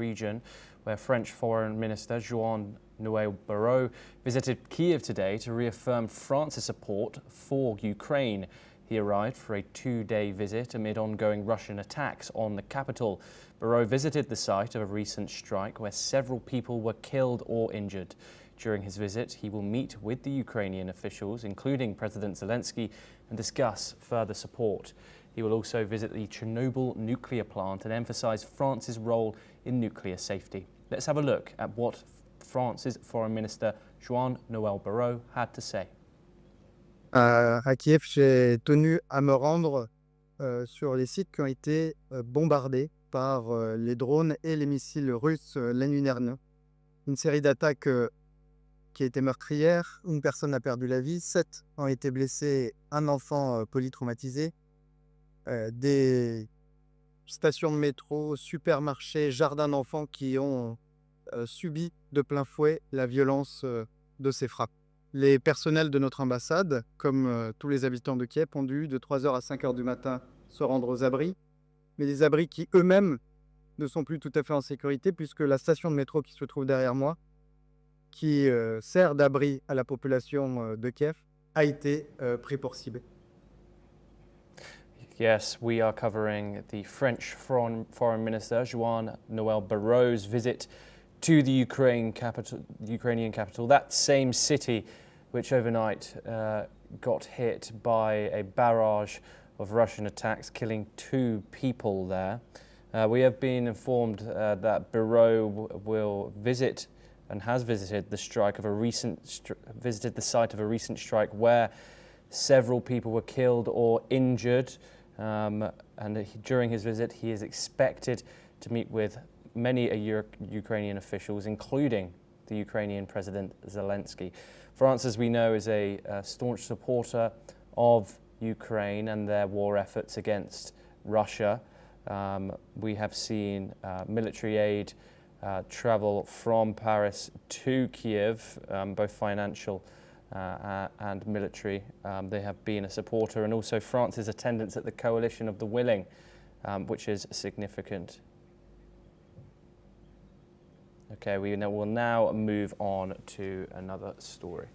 region, where French Foreign Minister Jean-Noël Barrot visited Kiev today to reaffirm France's support for Ukraine. He arrived for a two-day visit amid ongoing Russian attacks on the capital. Barrot visited the site of a recent strike where several people were killed or injured. During his visit, he will meet with the Ukrainian officials, including President Zelensky, and discuss further support. He will also visit the Chernobyl nuclear plant and emphasize France's role in nuclear safety. Let's have a look at what France's Foreign Minister Jean-Noël Barrot had to say. À Kiev, j'ai tenu à me rendre sur les sites qui ont été bombardés par les drones et les missiles russes la nuit dernière. Une série d'attaques qui a été meurtrière. Une personne a perdu la vie, 7 ont été blessés, un enfant polytraumatisé. Des stations de métro, supermarchés, jardins d'enfants qui ont subi de plein fouet la violence de ces frappes. Les personnels de notre ambassade, comme tous les habitants de Kiev, ont dû de 3h à 5h du matin se rendre aux abris, mais des abris qui eux-mêmes ne sont plus tout à fait en sécurité puisque la station de métro qui se trouve derrière moi, qui sert d'abri à la population de Kiev, a été pris pour cible. Yes, we are covering the French Foreign Minister Jean-Noël Barrot's visit to the Ukrainian capital, that same city which overnight got hit by a barrage of Russian attacks, killing 2 people there. We have been informed that Barrot will visit and has visited the site of a recent strike where several people were killed or injured. During his visit, he is expected to meet with many Ukrainian officials, including the Ukrainian President Zelensky. France, as we know, is a staunch supporter of Ukraine and their war efforts against Russia. We have seen military aid travel from Paris to Kiev, both financial and military. They have been a supporter, and also France's attendance at the Coalition of the Willing, which is significant. Okay, we will now move on to another story.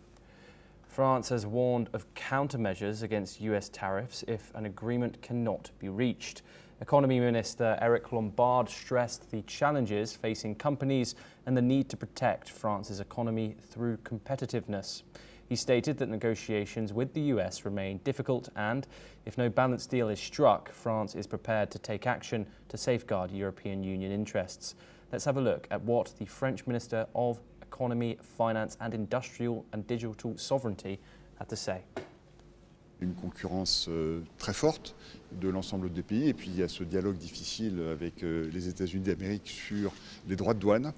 France has warned of countermeasures against US tariffs if an agreement cannot be reached. Economy Minister Éric Lombard stressed the challenges facing companies and the need to protect France's economy through competitiveness. He stated that negotiations with the US remain difficult and, if no balanced deal is struck, France is prepared to take action to safeguard European Union interests. Let's have a look at what the French Minister of Economy, Finance and Industrial and Digital Sovereignty had to say. Une concurrence très forte de l'ensemble des pays, et puis il y a ce dialogue difficile avec les États-Unis d'Amérique sur les droits de douane.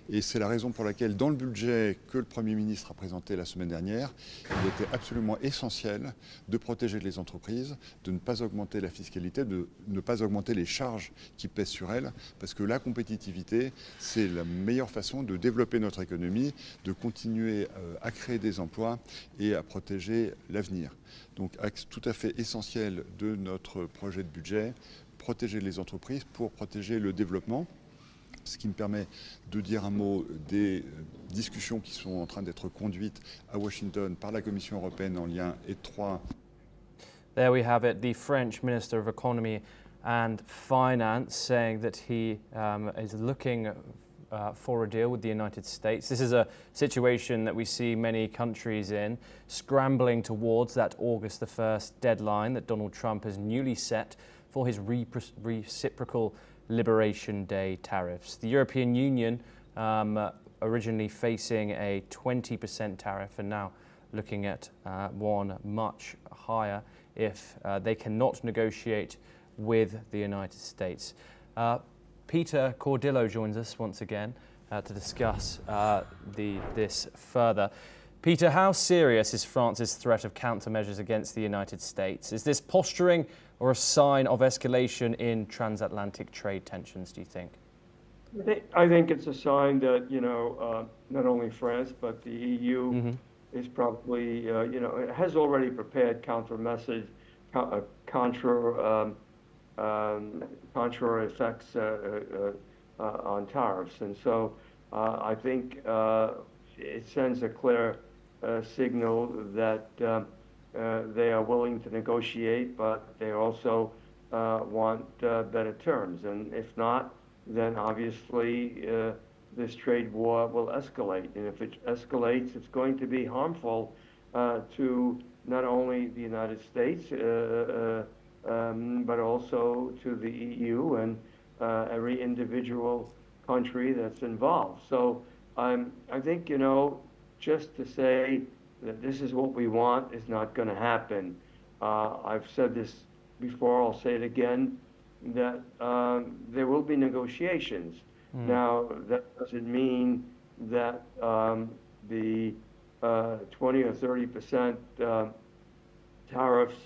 Et c'est la raison pour laquelle, dans le budget que le Premier ministre a présenté la semaine dernière, il était absolument essentiel de protéger les entreprises, de ne pas augmenter la fiscalité, de ne pas augmenter les charges qui pèsent sur elles, parce que la compétitivité, c'est la meilleure façon de développer notre économie, de continuer à créer des emplois et à protéger l'avenir. Donc, axe tout à fait essentiel de notre projet de budget, protéger les entreprises pour protéger le développement. Ce qui me permet de dire un mot des discussions qui sont en train d'être conduites à Washington par la Commission européenne en lien étroit. There we have it, the French Minister of Economy and Finance saying that he is looking for a deal with the United States. This is a situation that we see many countries in, scrambling towards that August the 1st deadline that Donald Trump has newly set for his reciprocal Liberation Day tariffs. The European Union originally facing a 20% tariff and now looking at one much higher if they cannot negotiate with the United States. Peter Cordillo joins us once again to discuss this further. Peter, how serious is France's threat of countermeasures against the United States? Is this posturing or a sign of escalation in transatlantic trade tensions, do you think? I think it's a sign that, not only France, but the EU is probably, it has already prepared countermeasures, contra effects on tariffs. And so I think it sends a clear signal that they are willing to negotiate, but they also want better terms. And if not, then obviously this trade war will escalate. And if it escalates, it's going to be harmful to not only the United States, but also to the EU and every individual country that's involved. So I think, you know, just to say that this is what we want is not going to happen. I've said this before, I'll say it again, that there will be negotiations. Now, that doesn't mean that the 20 or 30% tariffs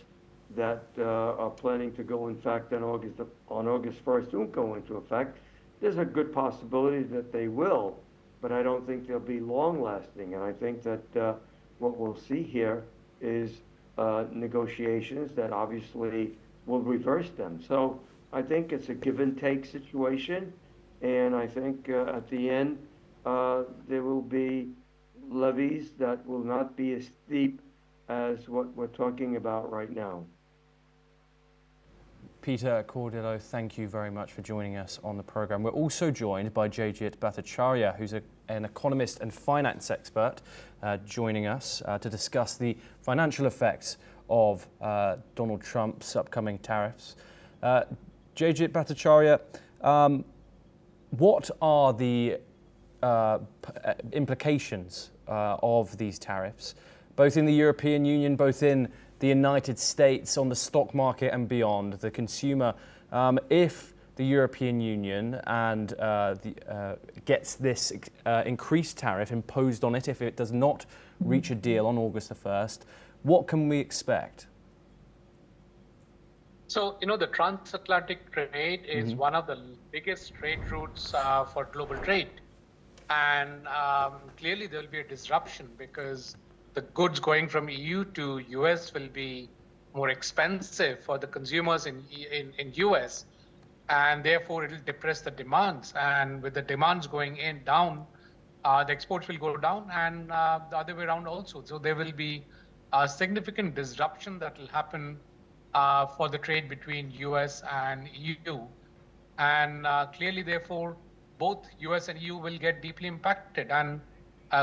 that are planning to go in effect on August 1st won't go into effect. There's a good possibility that they will, but I don't think they'll be long-lasting. And I think that what we'll see here is negotiations that obviously will reverse them. So I think it's a give-and-take situation, and I think at the end there will be levies that will not be as steep as what we're talking about right now. Peter Cordillo, thank you very much for joining us on the programme. We're also joined by Jayjit Bhattacharya, who's an economist and finance expert, joining us to discuss the financial effects of Donald Trump's upcoming tariffs. Jayjit Bhattacharya, what are the implications of these tariffs, both in the European Union, both in the United States, on the stock market and beyond, the consumer, if the European Union and gets this increased tariff imposed on it, if it does not reach a deal on August the 1st, what can we expect? So, you know, the transatlantic trade is one of the biggest trade routes for global trade. And clearly there will be a disruption because the goods going from EU to US will be more expensive for the consumers in US, and therefore it will depress the demands. And with the demands going down, the exports will go down, and the other way around also. So there will be a significant disruption that will happen for the trade between US and EU. And clearly, therefore, both US and EU will get deeply impacted, and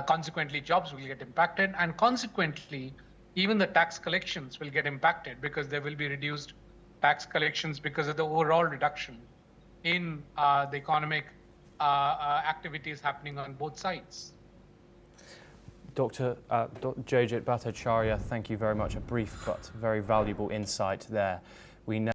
consequently jobs will get impacted, and consequently even the tax collections will get impacted because there will be reduced tax collections because of the overall reduction in the economic activities happening on both sides. Dr. Jayjit Bhattacharya, thank you very much. A brief but very valuable insight there. We now